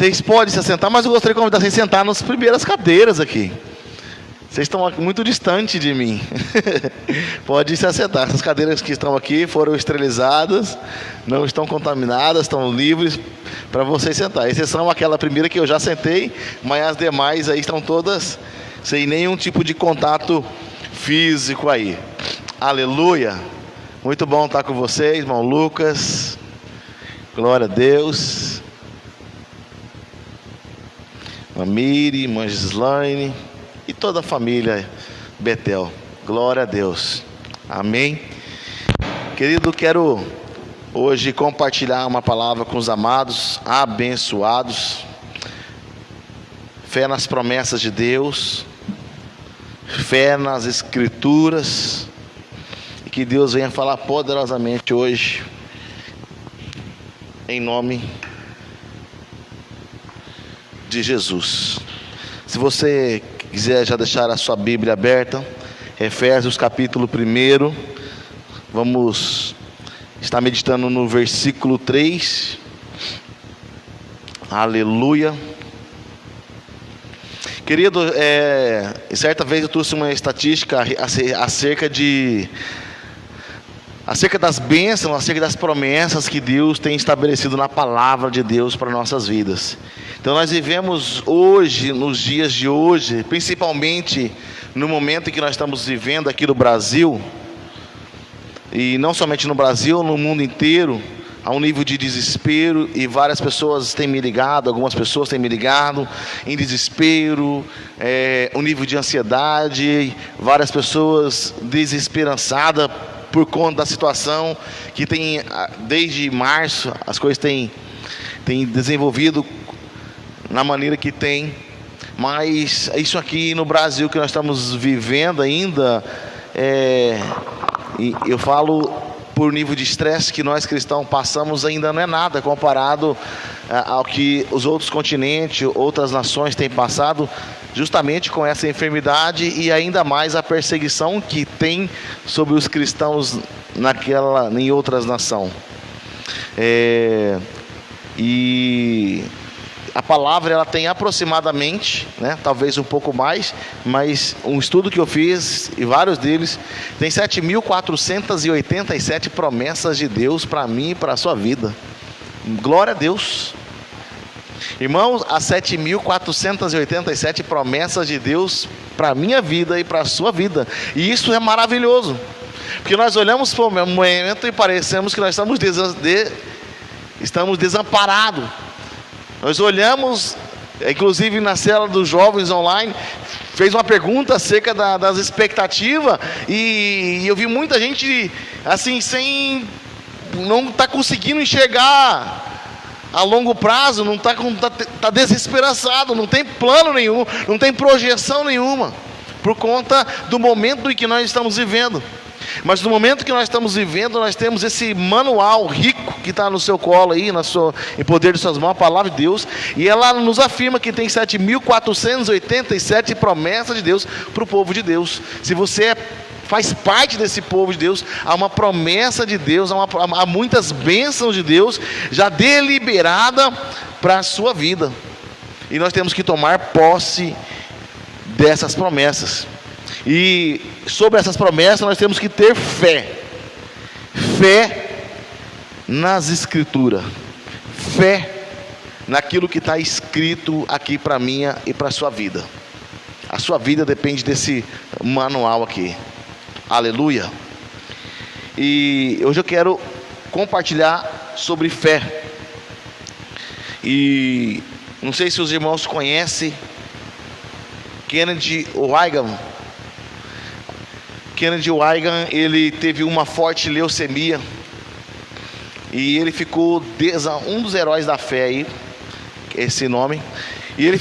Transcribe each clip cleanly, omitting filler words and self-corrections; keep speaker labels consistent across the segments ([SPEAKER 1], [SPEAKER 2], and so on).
[SPEAKER 1] Vocês podem se assentar, mas eu gostaria de convidar vocês a sentar nas primeiras cadeiras aqui. Vocês estão muito distante de mim. Pode se assentar. Essas cadeiras que estão aqui foram esterilizadas, não estão contaminadas, estão livres para vocês sentar. Exceção aquela primeira que eu já sentei, mas as demais aí estão todas sem nenhum tipo de contato físico aí. Aleluia. Muito bom estar com vocês, irmão Lucas. Glória a Deus. Irmã Miri, irmã Gislaine e toda a família Betel. Glória a Deus. Amém. Querido, quero hoje compartilhar uma palavra com os amados, abençoados. Fé nas promessas de Deus, fé nas Escrituras, e que Deus venha falar poderosamente hoje, em nome de Jesus. Se você quiser já deixar a sua Bíblia aberta, Efésios capítulo 1, vamos estar meditando no versículo 3, aleluia. Querido, certa vez eu trouxe uma estatística acerca das bênçãos, acerca das promessas que Deus tem estabelecido na palavra de Deus para nossas vidas. Então nós vivemos hoje, nos dias de hoje, principalmente no momento em que nós estamos vivendo aqui no Brasil, e não somente no Brasil, no mundo inteiro, há um nível de desespero, e várias pessoas têm me ligado, algumas pessoas têm me ligado em desespero, um nível de ansiedade, várias pessoas desesperançadas por conta da situação que tem, desde março, as coisas têm desenvolvido na maneira que tem, mas isso aqui no Brasil que nós estamos vivendo ainda, eu falo por nível de estresse que nós cristãos passamos, ainda não é nada comparado ao que os outros continentes, outras nações têm passado, justamente com essa enfermidade, e ainda mais a perseguição que tem sobre os cristãos em outras nações. E a palavra ela tem aproximadamente, talvez um pouco mais, mas um estudo que eu fiz, e vários deles, tem 7.487 promessas de Deus para mim e para a sua vida. Glória a Deus. Irmãos, as 7.487 promessas de Deus para a minha vida e para a sua vida. E isso é maravilhoso, porque nós olhamos para o momento e parecemos que nós estamos desamparados. Nós olhamos, inclusive na célula dos jovens online, fez uma pergunta acerca das expectativas, e eu vi muita gente assim, não está conseguindo enxergar a longo prazo, não tá desesperançado, não tem plano nenhum, não tem projeção nenhuma, por conta do momento em que nós estamos vivendo. Mas no momento que nós estamos vivendo, nós temos esse manual rico que está no seu colo aí, em poder de suas mãos, a palavra de Deus, e ela nos afirma que tem 7.487 promessas de Deus para o povo de Deus. Se você faz parte desse povo de Deus, há uma promessa de Deus, há muitas bênçãos de Deus já deliberada para a sua vida, e nós temos que tomar posse dessas promessas. E sobre essas promessas nós temos que ter fé nas Escrituras, fé naquilo que está escrito aqui para a minha e para a sua vida. A sua vida depende desse manual aqui. Aleluia. E hoje eu quero compartilhar sobre fé. E não sei se os irmãos conhecem Kenneth Hagin. Kenneth Hagin, ele teve uma forte leucemia, e ele ficou um dos heróis da fé aí, esse nome. E ele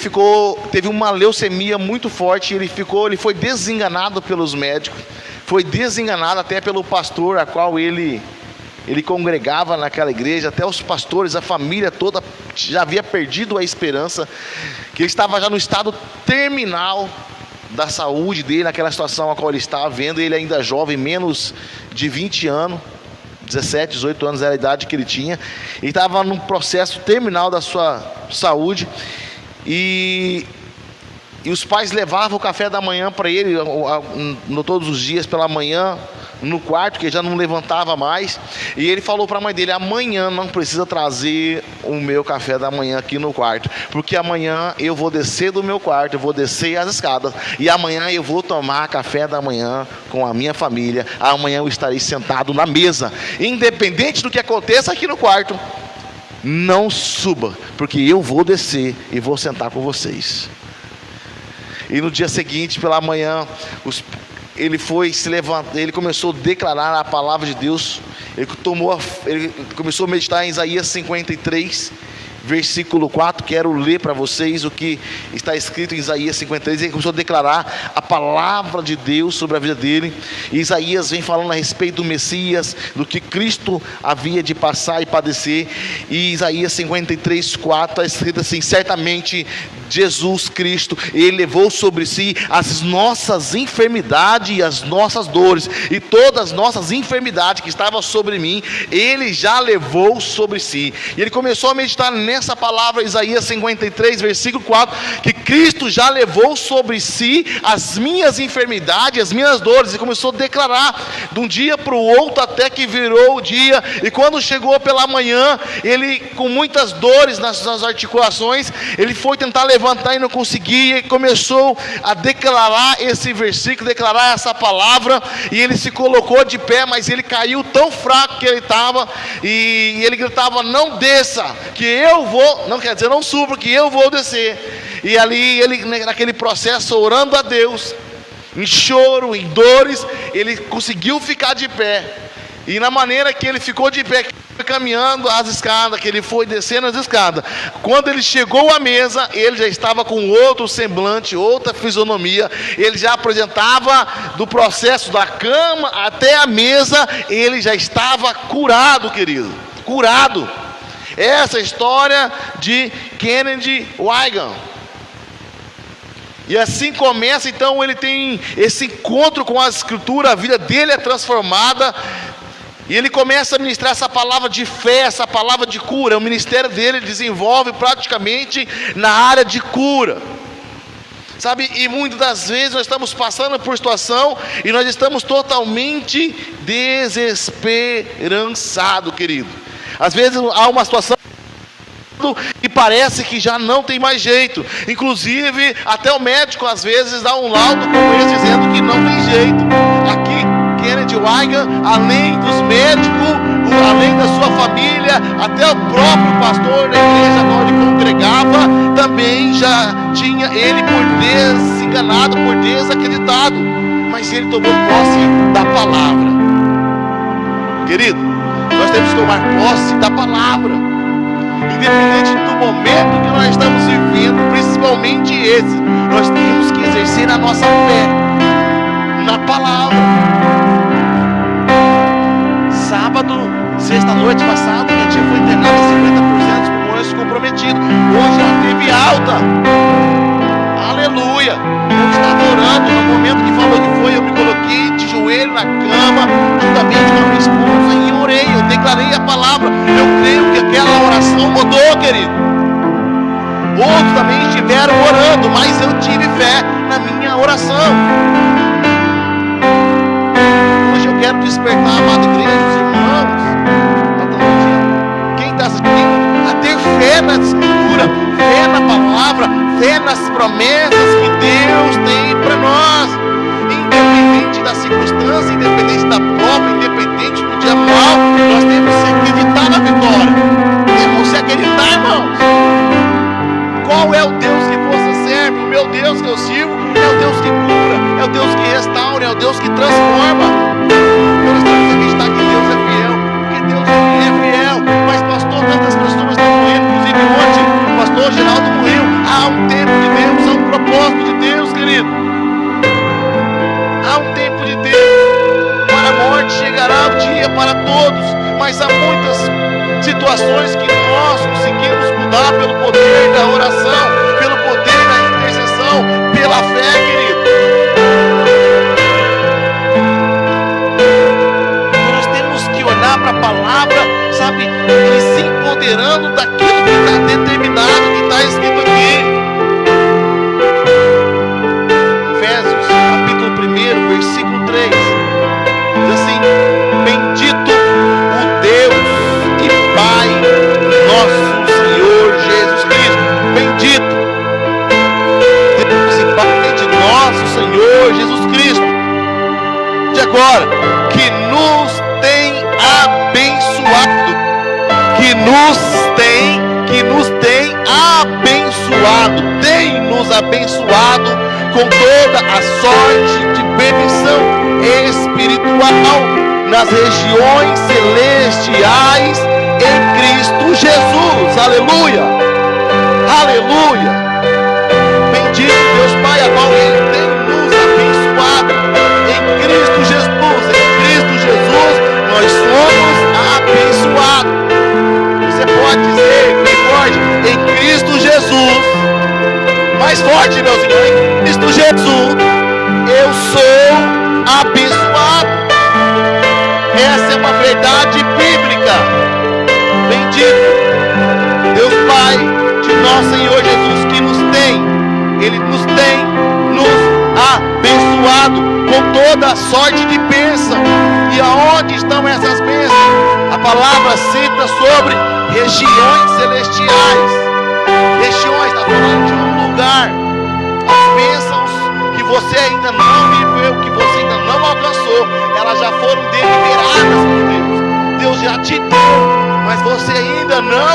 [SPEAKER 1] teve uma leucemia muito forte. Ele foi desenganado pelos médicos, foi desenganado até pelo pastor a qual ele congregava naquela igreja. Até os pastores, a família toda já havia perdido a esperança, que ele estava já no estado terminal da saúde dele, naquela situação a qual ele estava vendo. Ele ainda jovem, menos de 20 anos, 17, 18 anos era a idade que ele tinha. Ele estava num processo terminal da sua saúde. E os pais levavam o café da manhã para ele, todos os dias pela manhã, no quarto, que ele já não levantava mais. E ele falou para a mãe dele: amanhã não precisa trazer o meu café da manhã aqui no quarto, porque amanhã eu vou descer do meu quarto, eu vou descer as escadas, e amanhã eu vou tomar café da manhã com a minha família. Amanhã eu estarei sentado na mesa, independente do que aconteça aqui no quarto. Não suba, porque eu vou descer e vou sentar com vocês. E no dia seguinte, pela manhã, ele foi se levantar, ele começou a declarar a palavra de Deus. Ele começou a meditar em Isaías 53, versículo 4. Quero ler para vocês o que está escrito em Isaías 53. Ele começou a declarar a palavra de Deus sobre a vida dele. E Isaías vem falando a respeito do Messias, do que Cristo havia de passar e padecer. E Isaías 53, 4 está escrito assim: certamente Jesus Cristo, Ele levou sobre si as nossas enfermidades e as nossas dores, e todas as nossas enfermidades que estavam sobre mim, Ele já levou sobre si. E ele começou a meditar nessa palavra, Isaías 53, versículo 4, que Cristo já levou sobre si as minhas enfermidades, as minhas dores, e começou a declarar de um dia para o outro, até que virou o dia. E quando chegou pela manhã, ele com muitas dores nas articulações, ele foi tentar levantar e não conseguia, e começou a declarar esse versículo, declarar essa palavra, e ele se colocou de pé, mas ele caiu tão fraco que ele estava, e ele gritava: não desça, que eu vou, não quer dizer não suba, que eu vou descer. E ali ele, naquele processo, orando a Deus, em choro, em dores, ele conseguiu ficar de pé. E na maneira que ele ficou de pé, caminhando as escadas, que ele foi descendo as escadas, quando ele chegou à mesa, ele já estava com outro semblante, outra fisionomia. Ele já apresentava, do processo da cama até a mesa, ele já estava curado, querido, curado. Essa é a história de Kennedy Reagan. E assim começa. Então ele tem esse encontro com a Escritura, a vida dele é transformada, e ele começa a ministrar essa palavra de fé, essa palavra de cura. O ministério dele desenvolve praticamente na área de cura, sabe? E muitas das vezes nós estamos passando por situação e nós estamos totalmente desesperançados, querido. Às vezes há uma situação e parece que já não tem mais jeito. Inclusive até o médico às vezes dá um laudo como esse, dizendo que não tem jeito. Aqui Kennedy Reagan, além dos médicos, além da sua família, até o próprio pastor da igreja onde ele congregava, também já tinha ele por desenganado, por desacreditado. Mas ele tomou posse da palavra. Querido, nós temos que tomar posse da palavra, independente do momento que nós estamos vivendo, principalmente esse. Nós temos que exercer a nossa fé na palavra. Sábado, sexta-noite passada, minha tia foi internada 50% de pulmões comprometidos. Hoje ela teve alta. Aleluia. Eu estava orando no momento que falou que foi. Eu me coloquei de joelho na cama, juntamente com a minha esposa, e orei. Eu declarei a palavra. Eu creio que aquela oração mudou, querido. Outros também estiveram orando, mas eu tive fé na minha oração. Hoje eu quero despertar, amada igreja, os irmãos, quem está assistindo, a ter fé na Escritura, fé na palavra, fé nas promessas que Deus tem para nós, independente da circunstância, independente da prova, independente do dia mal. Nós temos que acreditar na vitória. Temos que acreditar, irmãos. Qual é o Deus que você serve? O meu Deus que eu sirvo é o Deus que cura, é o Deus que restaura, é o Deus que transforma. Nós temos que acreditar que Deus é fiel, porque Deus é fiel. Mas pastor, tantas pessoas estão morrendo, inclusive ontem o pastor Geraldo morreu. Há um tempo de Deus, há um propósito de Deus, querido. Há um tempo de Deus. Para a morte chegará o dia para todos, mas há muitas situações que nós conseguimos mudar pelo poder da oração, pelo poder da intercessão, pela fé, querido. Nós temos que olhar para a palavra bendito Deus e Pai de nosso Senhor Jesus Cristo, de agora, que nos tem abençoado, que nos tem abençoado, tem nos abençoado com toda a sorte de bênção espiritual nas regiões celestiais em Cristo Jesus. Aleluia, aleluia. Bendito Deus Pai, a qual Ele tem nos abençoado em Cristo Jesus. Em Cristo Jesus nós somos abençoados. Você pode dizer bem forte: em Cristo Jesus. Mais forte, meus irmãos: em Cristo Jesus eu sou abençoado. Essa é uma verdade bíblica. Bendito Deus Pai de nosso Senhor Jesus, que Ele nos tem abençoado com toda a sorte de bênção. E aonde estão essas bênçãos? A palavra cita sobre regiões celestiais. Regiões, está falando de um lugar. As bênçãos que você ainda não viveu, que você ainda não alcançou, elas já foram deliberadas por Deus. Deus já te deu, mas você ainda não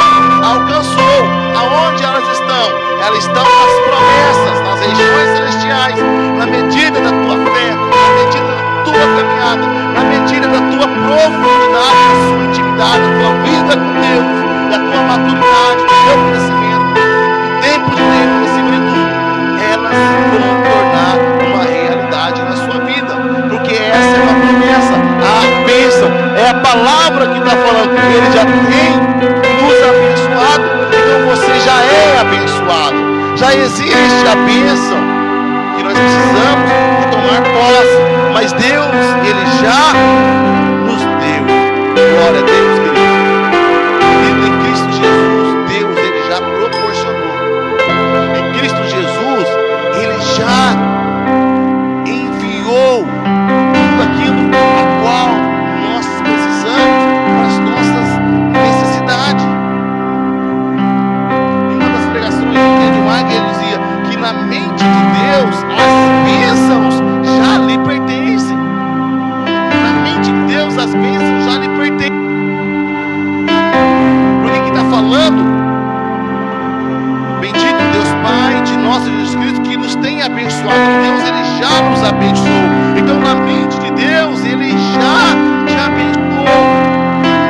[SPEAKER 1] alcançou. Aonde elas estão? Elas estão nas promessas, nas regiões celestiais, na medida da tua fé, na medida da tua caminhada, na medida da tua profundidade, da sua intimidade, da tua vida com Deus, da tua maturidade, do teu crescimento, do tempo de Deus, acima de tudo, elas vão tornar uma realidade na sua vida, porque essa é uma promessa, a bênção, é a palavra que está falando, que Ele já tem nos abençoado, então você já é abençoado. Já existe a bênção que nós precisamos de tomar posse, mas Deus, Ele já nos deu. Glória a Deus, querido. Querido, em Cristo Jesus, Deus, Ele já proporcionou. Em Cristo Jesus, Ele já enviou tudo aquilo a qual nós precisamos para as nossas necessidades. Em uma das pregações de Kennedy Wagner, ele dizia que na mente de Deus as bênçãos já lhe pertencem. Na mente de Deus as bênçãos já lhe pertencem. Porque que está falando? Bendito Deus Pai de nosso Jesus Cristo, que nos tem abençoado. Deus, Ele já nos abençoou. Então na mente de Deus Ele já te abençoou.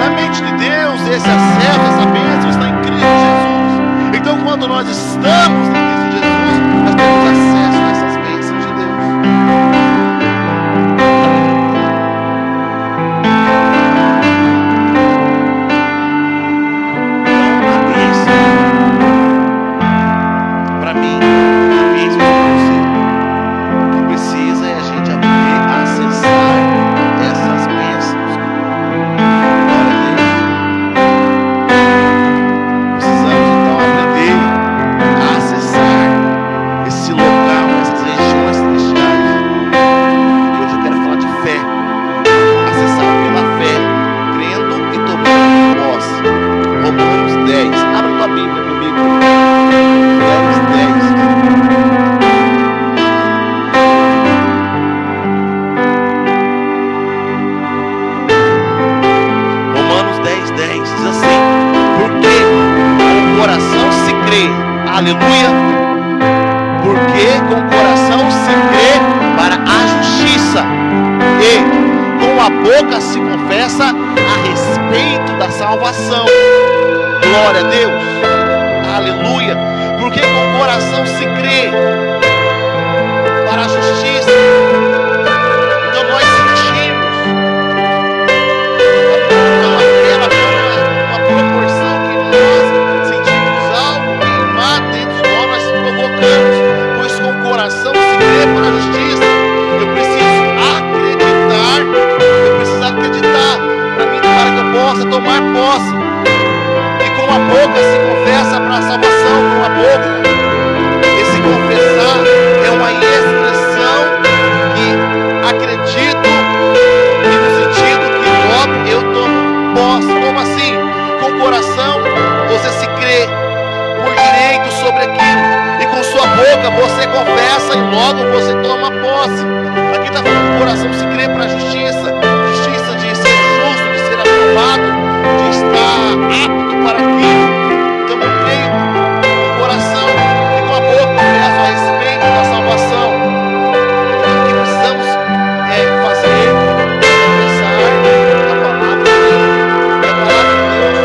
[SPEAKER 1] Na mente de Deus esse acesso, essa bênção está em Cristo Jesus. Então quando nós estamos em Cristo Jesus, nós temos acesso a essas bênçãos de Deus. Então a bênção para mim, a bênção para você, o que precisa é a gente aprender a acessar essas bênçãos. Glória a Deus. Precisamos então aprender a acessar esse local, essas regiões celestiais. E hoje eu quero falar de fé. Acessar pela fé, crendo e tomando posse. Romanos 10. Abre tua Bíblia comigo. 10. Romanos 10 diz assim: porque com o coração se crê, aleluia, porque com o coração se crê para a justiça, e com a boca se confessa a respeito da salvação. Glória a Deus, aleluia, porque com o coração se crê para a justiça. Então nós sentimos. Então a fé, ela tem uma proporção que nós sentimos algo queimar dentro de nós, nós provocamos. Pois com o coração se crê para a justiça. Eu preciso acreditar para que eu possa tomar posse. E com a boca se confessa para a salvação, com a boca. Esse confessar aquilo, e com sua boca você confessa e logo você toma posse. Aqui está falando, o coração se crê para a justiça, justiça de ser justo, de ser aprovado, de estar apto para aquilo. Então eu creio no coração e com a boca confesso a respeito da salvação. O que precisamos fazer, pensar a palavra de Deus. E a palavra de Deus,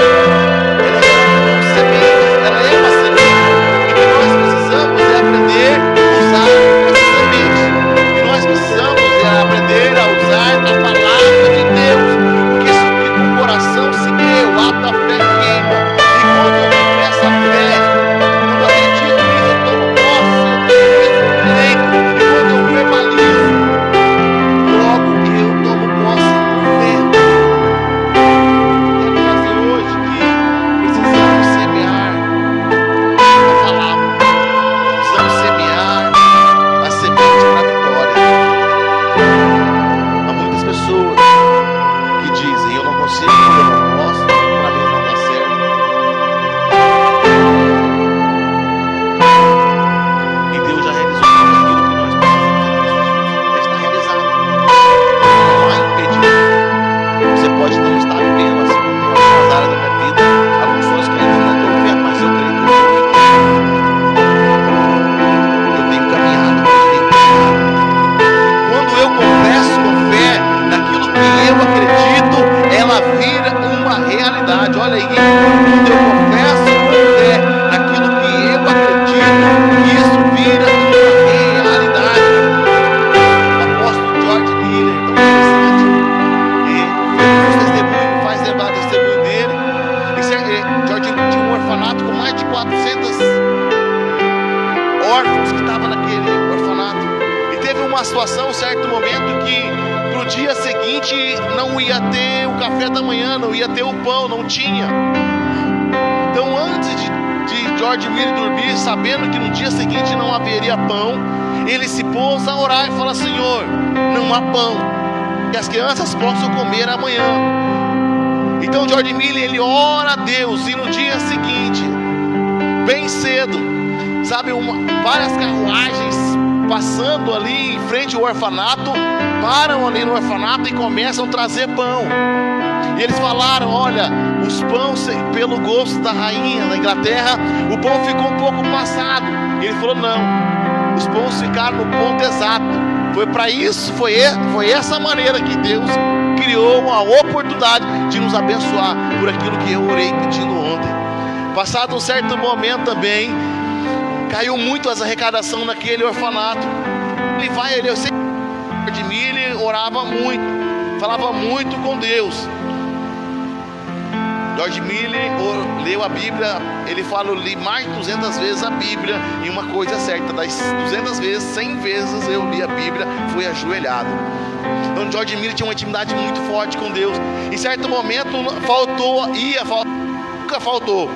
[SPEAKER 1] ela é uma semente, e o que nós precisamos é aprender a usar essa semente. O que nós precisamos é aprender a usar a palavra de Deus, porque isso que com o coração se crê, o ato da fé queima. E quando eu tenho essa fé, quando eu acredito nisso, eu tomo posse, eu creio, e quando eu verbalizo, logo eu tomo posse por fé. Quero trazer hoje que precisamos semear a palavra, precisamos semear a semente para a vitória. Há muitas pessoas que dizem: eu não consigo, eu não posso, para mim não dá certo. E Deus já realizou tudo aquilo que nós precisamos em Cristo Jesus. Já está realizado. Não há impedimento. Você pode não estar vivendo assim em algumas áreas da minha vida. Alguns sonhos que ainda não estou vendo, mas eu creio que eu tenho caminhado, eu tenho caminhado. Quando eu confesso com fé naquilo que eu acredito, ela vira uma realidade. Olha aí, quando eu confesso com fé naquilo que eu acredito, isso vira uma realidade. O apóstolo George Miller, tão interessante, fez um testemunho, faz lembrar o testemunho dele. George tinha um orfanato com mais de 400 órfãos que estavam naquele orfanato. E teve uma situação, um certo momento, que pro dia seguinte não ia ter o café da manhã, não ia ter o pão, não tinha. Então, antes de George Miller dormir, sabendo que no dia seguinte não haveria pão, ele se pôs a orar e falou: Senhor, não há pão, que as crianças possam comer amanhã. Então George Miller, ele ora a Deus, e no dia seguinte, bem cedo, sabe, várias carruagens passando ali em frente ao orfanato, param ali no orfanato e começam a trazer pão. E eles falaram: olha, os pães, pelo gosto da rainha da Inglaterra, o pão ficou um pouco passado. E ele falou: não, os pães ficaram no ponto exato. Foi para isso, foi essa maneira que Deus criou uma oportunidade de nos abençoar por aquilo que eu orei pedindo ontem. Passado um certo momento também, caiu muito essa arrecadação naquele orfanato. Eu sei que George Miller orava muito, falava muito com Deus. George Miller leu a Bíblia, ele fala: eu li mais de 200 vezes a Bíblia, e uma coisa é certa, das 200 vezes, 100 vezes eu li a Bíblia, fui ajoelhado. Então George Miller tinha uma intimidade muito forte com Deus. Em certo momento nunca faltou.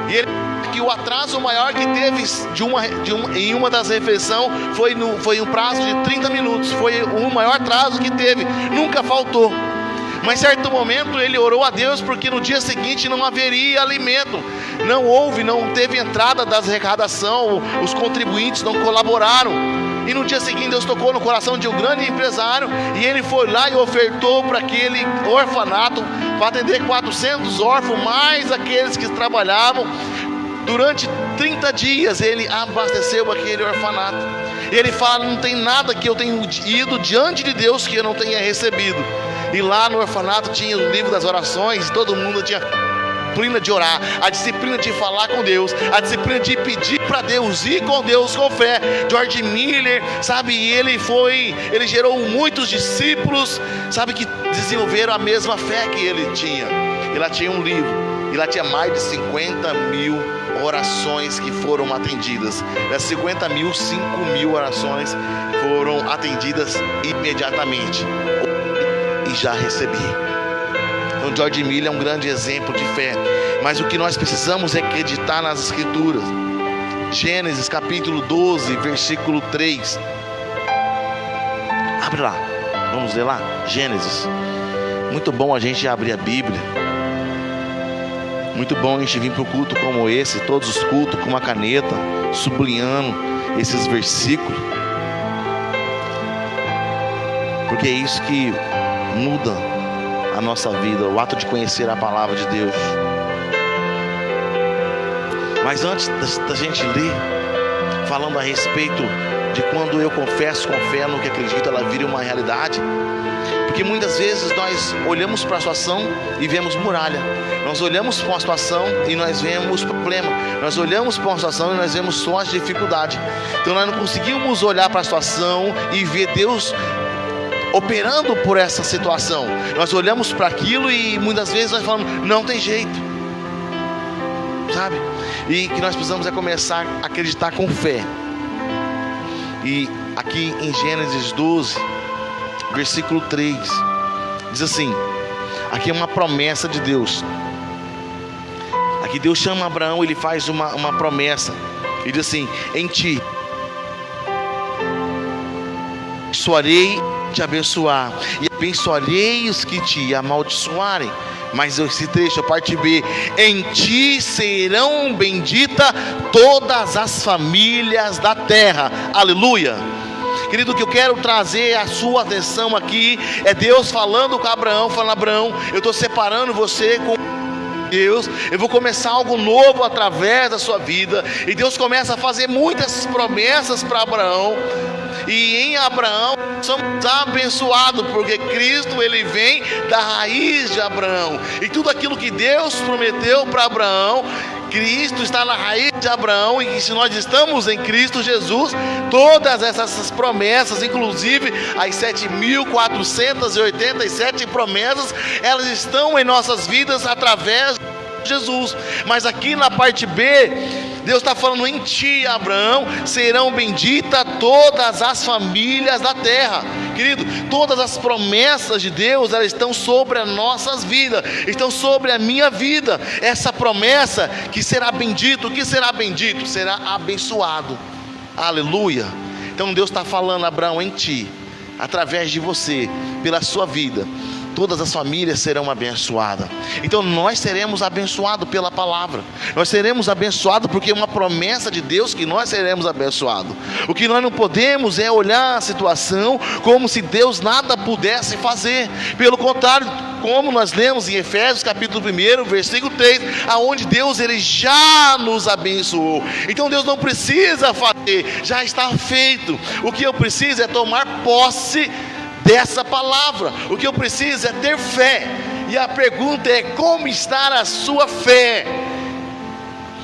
[SPEAKER 1] E ele, que o atraso maior que teve em uma das refeições foi um prazo de 30 minutos. Foi o maior atraso que teve, nunca faltou. Mas em certo momento ele orou a Deus, porque no dia seguinte não haveria alimento. Não teve entrada das arrecadação, os contribuintes não colaboraram. E no dia seguinte Deus tocou no coração de um grande empresário, e ele foi lá e ofertou para aquele orfanato, para atender 400 órfãos, mais aqueles que trabalhavam. Durante 30 dias ele abasteceu aquele orfanato. E ele fala: não tem nada que eu tenha ido diante de Deus que eu não tenha recebido. E lá no orfanato tinha o livro das orações, todo mundo tinha a disciplina de orar, a disciplina de falar com Deus, a disciplina de pedir para Deus, ir com Deus com fé. George Miller, sabe, ele gerou muitos discípulos, sabe, que desenvolveram a mesma fé que ele tinha. E lá tinha um livro, e lá tinha mais de 50 mil orações que foram atendidas. Das 50 mil, 5 mil orações foram atendidas imediatamente. E já recebi. Então George Miller é um grande exemplo de fé. Mas o que nós precisamos é acreditar nas Escrituras. Gênesis capítulo 12, versículo 3. Abre lá, vamos ler lá. Gênesis. Muito bom a gente abrir a Bíblia. Muito bom a gente vir para um culto como esse, todos os cultos com uma caneta, sublinhando esses versículos, porque é isso que muda a nossa vida, o ato de conhecer a palavra de Deus. Mas antes da gente ler, falando a respeito de quando eu confesso com fé no que acredito, ela vira uma realidade. Porque muitas vezes nós olhamos para a situação e vemos muralha. Nós olhamos para uma situação e nós vemos problema. Nós olhamos para uma situação e nós vemos só as dificuldades. Então nós não conseguimos olhar para a situação e ver Deus operando por essa situação. Nós olhamos para aquilo e muitas vezes nós falamos, não tem jeito, sabe? E que nós precisamos é começar a acreditar com fé. E aqui em Gênesis 12, versículo 3, diz assim, aqui é uma promessa de Deus. Aqui Deus chama Abraão, ele faz uma promessa. Ele diz assim, em ti abençoarei, te abençoar, e abençoarei os que te amaldiçoarem. Mas esse trecho, a parte B, em ti serão benditas todas as famílias da terra. Aleluia. Querido, o que eu quero trazer a sua atenção aqui é Deus falando com Abraão, falando, Abraão, eu estou separando você com Deus, eu vou começar algo novo através da sua vida. E Deus começa a fazer muitas promessas para Abraão. E em Abraão somos abençoados, porque Cristo ele vem da raiz de Abraão. E tudo aquilo que Deus prometeu para Abraão, Cristo está na raiz de Abraão. E se nós estamos em Cristo Jesus, todas essas promessas, inclusive as 7.487 promessas, elas estão em nossas vidas através de Jesus. Mas aqui na parte B, Deus está falando, em ti, Abraão, serão benditas todas as famílias da terra. Querido, todas as promessas de Deus, elas estão sobre as nossas vidas, estão sobre a minha vida. Essa promessa que será bendito, o que será bendito? Será abençoado. Aleluia. Então Deus está falando, Abraão, em ti, através de você, pela sua vida, todas as famílias serão abençoadas. Então nós seremos abençoados pela palavra. Nós seremos abençoados porque é uma promessa de Deus que nós seremos abençoados. O que nós não podemos é olhar a situação como se Deus nada pudesse fazer. Pelo contrário, como nós lemos em Efésios capítulo 1, versículo 3, aonde Deus ele já nos abençoou. Então Deus não precisa fazer, já está feito. O que eu preciso é tomar posse dessa palavra. O que eu preciso é ter fé. E a pergunta é, como está a sua fé?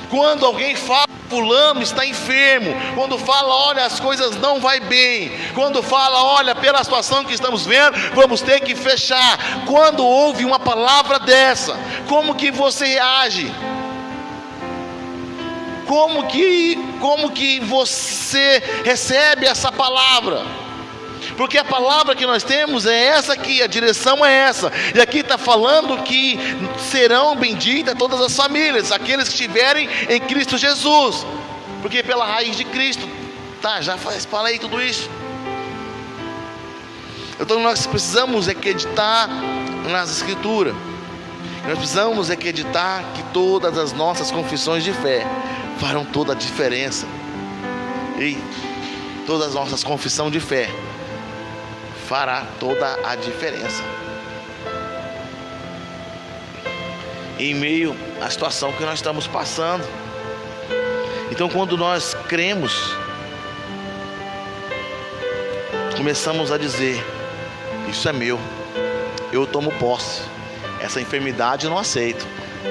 [SPEAKER 1] Quando alguém fala, fulano está enfermo, quando fala, olha, as coisas não vai bem, quando fala, olha, pela situação que estamos vendo, vamos ter que fechar, quando ouve uma palavra dessa, como que você reage? Como que você recebe essa palavra? Porque a palavra que nós temos é essa aqui, a direção é essa. E aqui está falando que serão benditas todas as famílias, aqueles que estiverem em Cristo Jesus. Porque pela raiz de Cristo, tá, já falei tudo isso. Então nós precisamos acreditar nas Escrituras. Nós precisamos acreditar que todas as nossas confissões de fé farão toda a diferença. E todas as nossas confissões de fé fará toda a diferença em meio à situação que nós estamos passando. Então quando nós cremos, começamos a dizer, isso é meu, eu tomo posse, essa enfermidade eu não aceito,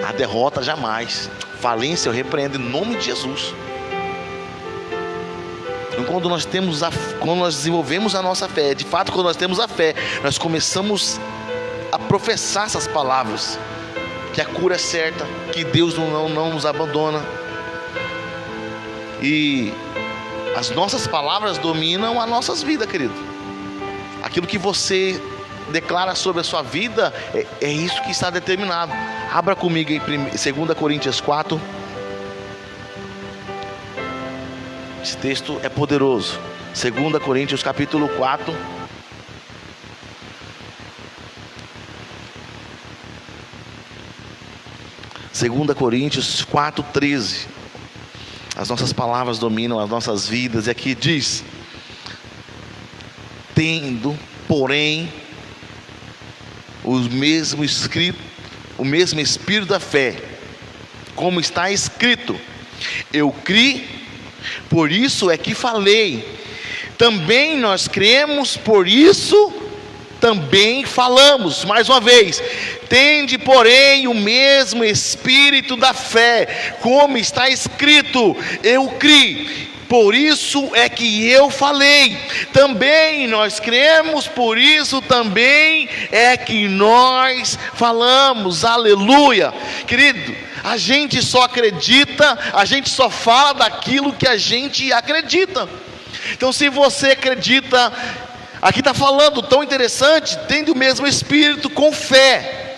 [SPEAKER 1] a derrota jamais, falência eu repreendo em nome de Jesus. Então, quando nós desenvolvemos a nossa fé, de fato, quando nós temos a fé, nós começamos a professar essas palavras, que a cura é certa, que Deus não nos abandona, e as nossas palavras dominam as nossas vidas, querido. Aquilo que você declara sobre a sua vida, é isso que está determinado. Abra comigo em 2 Coríntios 4. Esse texto é poderoso. 2 Coríntios capítulo 4. 2 Coríntios 4:13. As nossas palavras dominam as nossas vidas. E aqui diz: tendo, porém, o mesmo Espírito da fé, como está escrito: eu criei, por isso é que falei. Também nós cremos, por isso também falamos. Mais uma vez: tende, porém, o mesmo Espírito da fé, como está escrito: eu criei, por isso é que eu falei. Também nós cremos, por isso também é que nós falamos. Aleluia. Querido, a gente só acredita, a gente só fala daquilo que a gente acredita. Então, se você acredita, aqui está falando tão interessante: tendo o mesmo Espírito, com fé,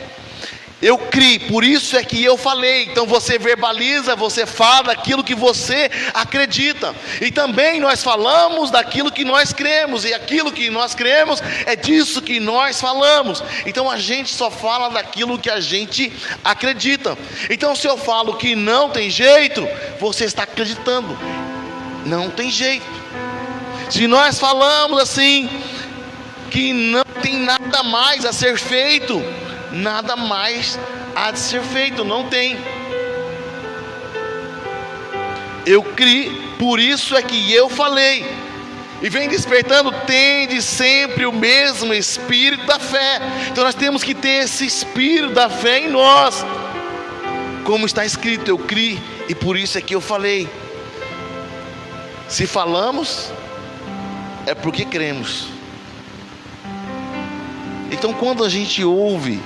[SPEAKER 1] eu criei, por isso é que eu falei. Então você verbaliza, você fala daquilo que você acredita. E também nós falamos daquilo que nós cremos, e aquilo que nós cremos é disso que nós falamos. Então a gente só fala daquilo que a gente acredita. Então, se eu falo que não tem jeito, você está acreditando, não tem jeito. Se nós falamos assim, que não tem nada mais a ser feito, nada mais há de ser feito, não tem. Eu criei, por isso é que eu falei. E vem despertando: tende sempre o mesmo Espírito da fé. Então nós temos que ter esse Espírito da fé em nós. Como está escrito: eu criei, e por isso é que eu falei. Se falamos, é porque cremos. Então, quando a gente ouve,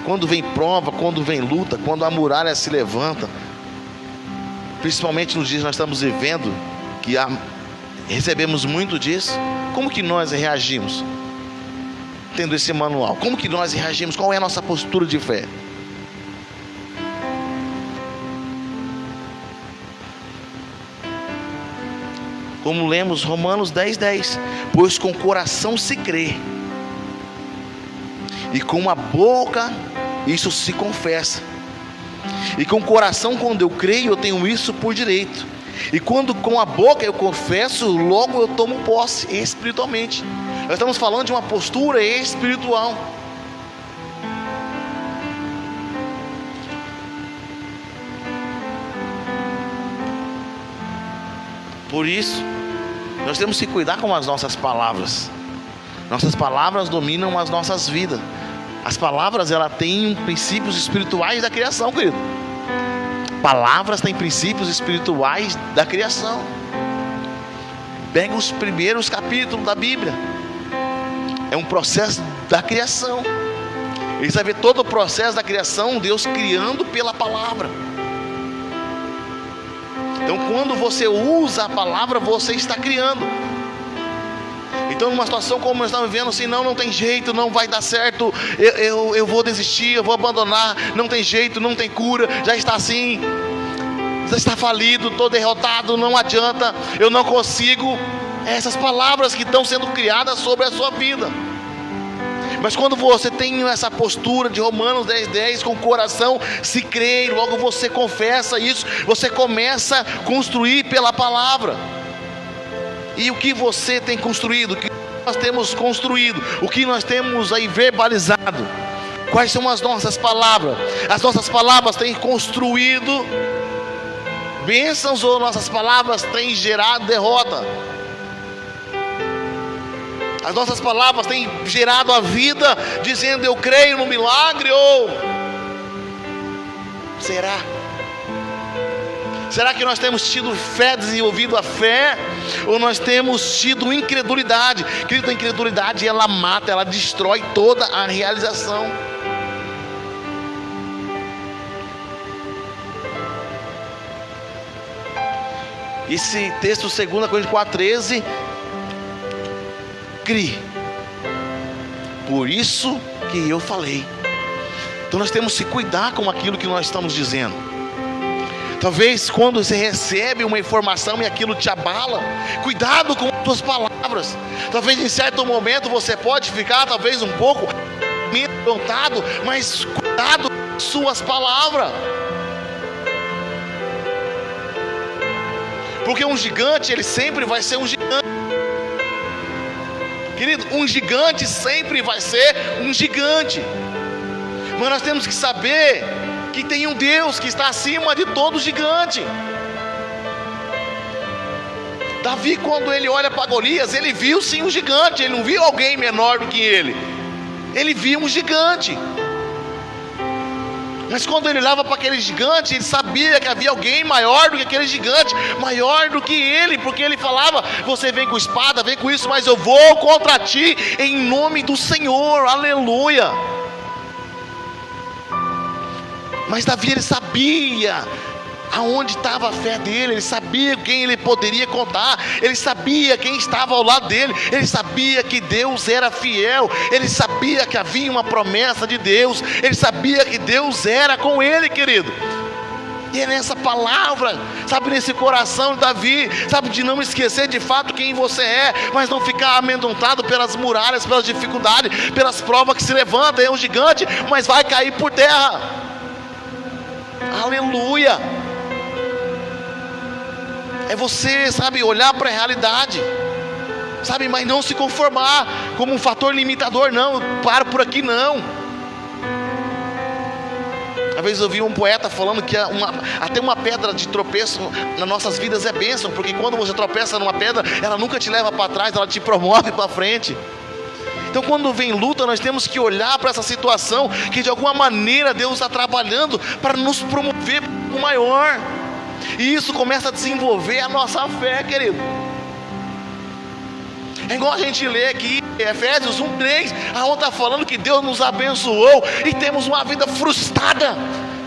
[SPEAKER 1] quando vem prova, quando vem luta, quando a muralha se levanta, principalmente nos dias que nós estamos vivendo, que recebemos muito disso, como que nós reagimos? Tendo esse manual, como que nós reagimos? Qual é a nossa postura de fé? Como lemos Romanos 10:10: pois com o coração se crê, e com a boca isso se confessa. E com o coração, quando eu creio, eu tenho isso por direito. E quando com a boca eu confesso, logo eu tomo posse espiritualmente. Nós estamos falando de uma postura espiritual. Por isso, nós temos que cuidar com as nossas palavras. Nossas palavras dominam as nossas vidas. As palavras, ela têm princípios espirituais da criação, querido. Palavras têm princípios espirituais da criação. Pega os primeiros capítulos da Bíblia. É um processo da criação. E você vai ver todo o processo da criação, Deus criando pela palavra. Então, quando você usa a palavra, você está criando. Então, numa situação como nós estamos vivendo, assim, não tem jeito, não vai dar certo, eu vou desistir, eu vou abandonar, não tem jeito, não tem cura, já está assim, já está falido, estou derrotado, não adianta, eu não consigo. Essas palavras que estão sendo criadas sobre a sua vida. Mas quando você tem essa postura de Romanos 10:10, com o coração se crê, logo você confessa isso, você começa a construir pela palavra. E o que você tem construído? O que nós temos construído? O que nós temos aí verbalizado? Quais são as nossas palavras? As nossas palavras têm construído bênçãos, ou nossas palavras têm gerado derrota? As nossas palavras têm gerado a vida, dizendo eu creio no milagre, ou será? Será que nós temos tido fé, desenvolvido a fé, ou nós temos tido incredulidade? Querido, a incredulidade, ela mata, ela destrói toda a realização. Esse texto, 2 Coríntios 4:13, crie, por isso que eu falei. Então nós temos que cuidar com aquilo que nós estamos dizendo. Talvez quando você recebe uma informação e aquilo te abala, cuidado com as suas palavras. Talvez em certo momento você pode ficar talvez um pouco amedrontado, mas cuidado com as suas palavras. Porque um gigante, ele sempre vai ser um gigante. Querido, um gigante sempre vai ser um gigante. Mas nós temos que saber que tem um Deus que está acima de todo gigante. Davi, quando ele olha para Golias, ele viu sim um gigante. Ele não viu alguém menor do que ele. Ele viu um gigante. Mas quando ele olhava para aquele gigante, ele sabia que havia alguém maior do que aquele gigante, maior do que ele, porque ele falava: você vem com espada, vem com isso, mas eu vou contra ti em nome do Senhor, aleluia. Mas Davi, ele sabia aonde estava a fé dele, ele sabia quem ele poderia contar, ele sabia quem estava ao lado dele, ele sabia que Deus era fiel, ele sabia que havia uma promessa de Deus, ele sabia que Deus era com ele, querido. E é nessa palavra, sabe, nesse coração de Davi, sabe, de não esquecer de fato quem você é, mas não ficar amedrontado pelas muralhas, pelas dificuldades, pelas provas que se levantam. É um gigante, mas vai cair por terra, aleluia. É você, sabe, olhar para a realidade, sabe, mas não se conformar como um fator limitador. Não, eu paro por aqui, não. Às vezes eu vi um poeta falando que até uma pedra de tropeço nas nossas vidas é bênção, porque quando você tropeça numa pedra, ela nunca te leva para trás, ela te promove para frente. Então, quando vem luta, nós temos que olhar para essa situação, que de alguma maneira Deus está trabalhando para nos promover para o maior. E isso começa a desenvolver a nossa fé, querido. É igual a gente lê aqui Efésios 1:3, aonde está falando que Deus nos abençoou e temos uma vida frustrada,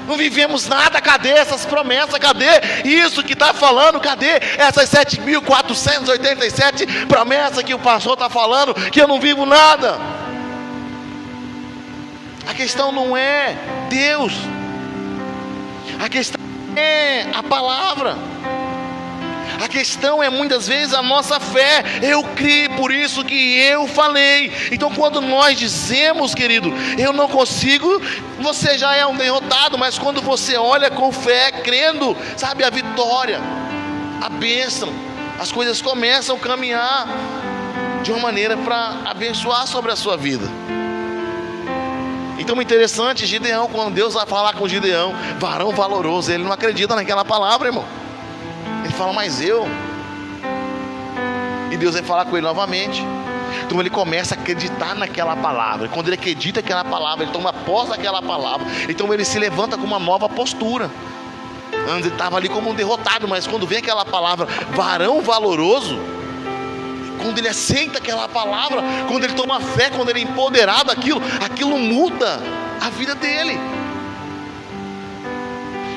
[SPEAKER 1] não vivemos nada. Cadê essas promessas? Cadê isso que está falando? Cadê essas 7.487 promessas que o pastor está falando, que eu não vivo nada? A questão não é Deus, a questão é a palavra. A questão é muitas vezes a nossa fé. Eu criei, por isso que eu falei. Então, quando nós dizemos, querido, eu não consigo, você já é um derrotado. Mas quando você olha com fé, crendo, sabe, a vitória, a bênção, as coisas começam a caminhar de uma maneira para abençoar sobre a sua vida. Então, interessante, Gideão, quando Deus vai falar com Gideão, varão valoroso, ele não acredita naquela palavra, irmão. Ele fala: mas eu. E Deus vai falar com ele novamente. Então ele começa a acreditar naquela palavra. Quando ele acredita naquela palavra, ele toma posse daquela palavra. Então ele se levanta com uma nova postura. Antes ele estava ali como um derrotado, mas quando vem aquela palavra, varão valoroso, quando ele aceita aquela palavra, quando ele toma fé, quando ele é empoderado, aquilo muda a vida dele.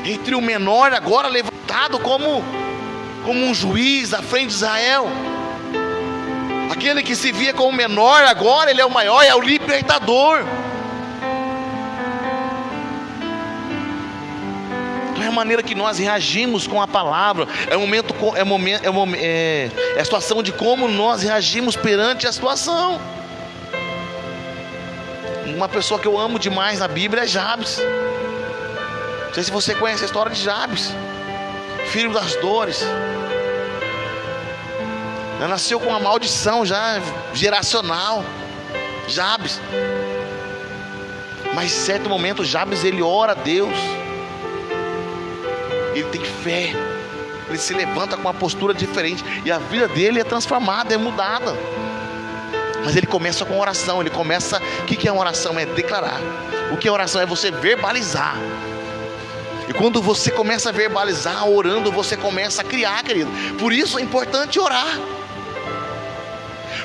[SPEAKER 1] Entre o menor agora levantado como um juiz à frente de Israel, aquele que se via como menor, agora ele é o maior, é o libertador. Então é a maneira que nós reagimos com a palavra, é a situação de como nós reagimos perante a situação. Uma pessoa que eu amo demais na Bíblia é Jabes. Não sei se você conhece a história de Jabes, filho das dores. Ela nasceu com uma maldição já geracional, Jabes. Mas em certo momento Jabes, ele ora a Deus, ele tem fé, ele se levanta com uma postura diferente, e a vida dele é transformada, é mudada. Mas ele começa com oração. Ele começa, o que é uma oração? É declarar. O que é oração? É você verbalizar. E quando você começa a verbalizar, orando, você começa a criar, querido. Por isso é importante orar.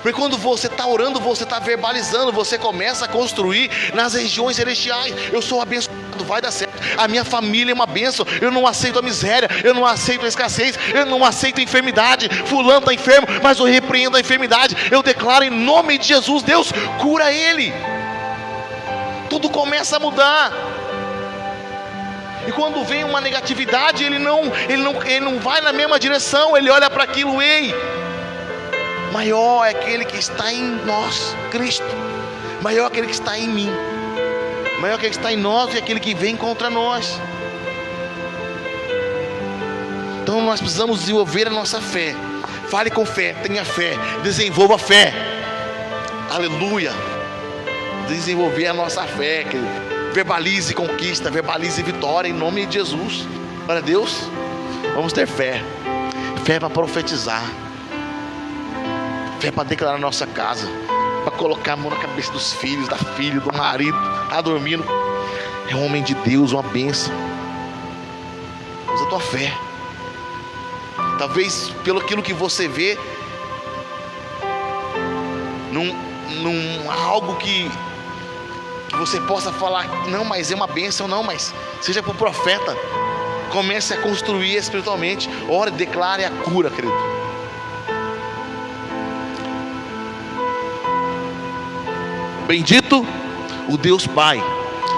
[SPEAKER 1] Porque quando você está orando, você está verbalizando, você começa a construir nas regiões celestiais. Eu sou abençoado, vai dar certo. A minha família é uma bênção. Eu não aceito a miséria, eu não aceito a escassez, eu não aceito a enfermidade. Fulano está enfermo, mas eu repreendo a enfermidade. Eu declaro em nome de Jesus: Deus cura ele. Tudo começa a mudar. E quando vem uma negatividade, ele não vai na mesma direção. Ele olha para aquilo: ei, maior é aquele que está em nós, Cristo. Maior é aquele que está em mim. Maior é aquele que está em nós e aquele que vem contra nós. Então nós precisamos desenvolver a nossa fé. Fale com fé, tenha fé, desenvolva a fé. Aleluia. Desenvolver a nossa fé, querido. Verbalize conquista, verbalize vitória em nome de Jesus. Glória a Deus. Vamos ter fé. Fé para profetizar. Fé para declarar nossa casa. Para colocar a mão na cabeça dos filhos, da filha, do marido. Está dormindo. É um homem de Deus, uma bênção. Usa a tua fé. Talvez pelo aquilo que você vê, num algo que você possa falar, não, mas é uma bênção, não, mas seja para o profeta. Comece a construir espiritualmente. Ore, declare a cura, querido. Bendito o Deus Pai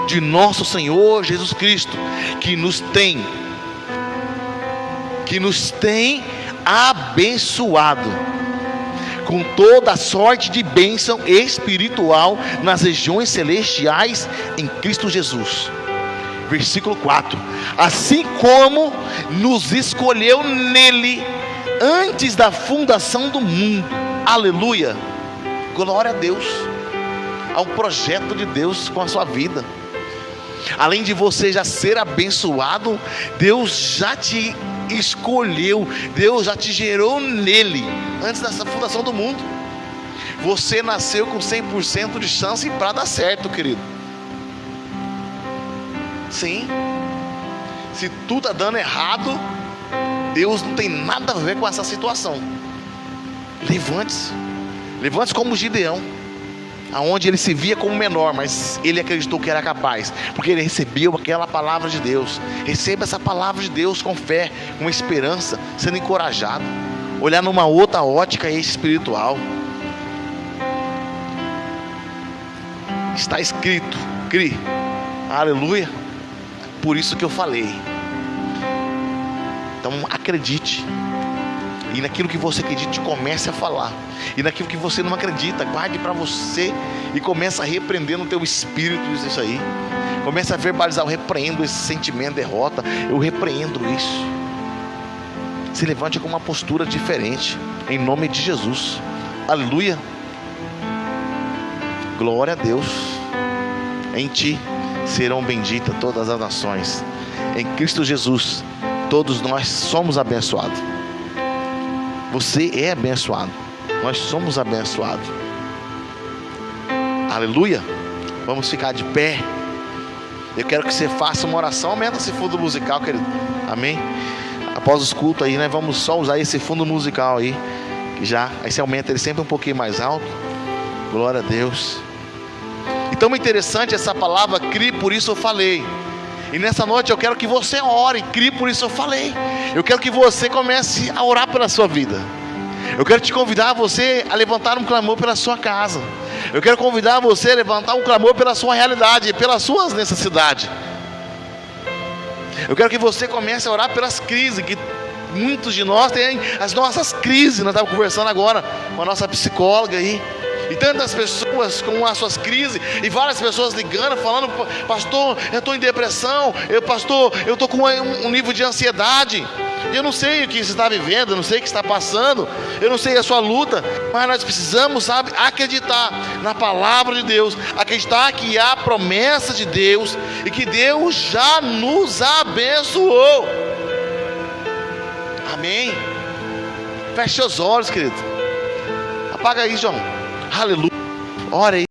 [SPEAKER 1] de nosso Senhor Jesus Cristo, que nos tem abençoado com toda a sorte de bênção espiritual nas regiões celestiais em Cristo Jesus. Versículo 4: assim como nos escolheu nele antes da fundação do mundo. Aleluia. Glória a Deus. Há um projeto de Deus com a sua vida. Além de você já ser abençoado, Deus já te escolheu, Deus já te gerou nele antes dessa fundação do mundo. Você nasceu com 100% de chance para dar certo, querido. Sim. Se tudo está dando errado, Deus não tem nada a ver com essa situação. Levante-se. Levante-se como Gideão, aonde ele se via como menor, mas ele acreditou que era capaz, porque ele recebeu aquela palavra de Deus. Receba essa palavra de Deus com fé, com esperança, sendo encorajado. Olhar numa outra ótica espiritual. Está escrito, crie. Aleluia. Por isso que eu falei. Então acredite. E naquilo que você acredita, comece a falar. E naquilo que você não acredita, guarde para você. E comece a repreender no teu espírito isso aí. Comece a verbalizar: eu repreendo esse sentimento de derrota. Eu repreendo isso. Se levante com uma postura diferente, em nome de Jesus. Aleluia. Glória a Deus. Em ti serão benditas todas as nações. Em Cristo Jesus, todos nós somos abençoados. Você é abençoado. Nós somos abençoados. Aleluia. Vamos ficar de pé. Eu quero que você faça uma oração. Aumenta esse fundo musical, querido. Amém. Após os cultos aí, nós vamos só usar esse fundo musical aí. Que já, aí você aumenta ele sempre um pouquinho mais alto. Glória a Deus. E tão interessante essa palavra, crie, por isso eu falei. E nessa noite eu quero que você ore, crie, por isso eu falei. Eu quero que você comece a orar pela sua vida. Eu quero te convidar você a levantar um clamor pela sua casa. Eu quero convidar você a levantar um clamor pela sua realidade, pelas suas necessidades. Eu quero que você comece a orar pelas crises, que muitos de nós têm as nossas crises. Nós estávamos conversando agora com a nossa psicóloga aí. E tantas pessoas com as suas crises, e várias pessoas ligando, falando: pastor, eu estou em depressão, pastor, eu estou com um nível de ansiedade. Eu não sei o que você está vivendo, eu não sei o que está passando, eu não sei a sua luta, mas nós precisamos, sabe, acreditar na palavra de Deus, acreditar que há promessa de Deus e que Deus já nos abençoou. Amém. Feche os olhos, querido. Apaga aí, João. Aleluia. Ora aí.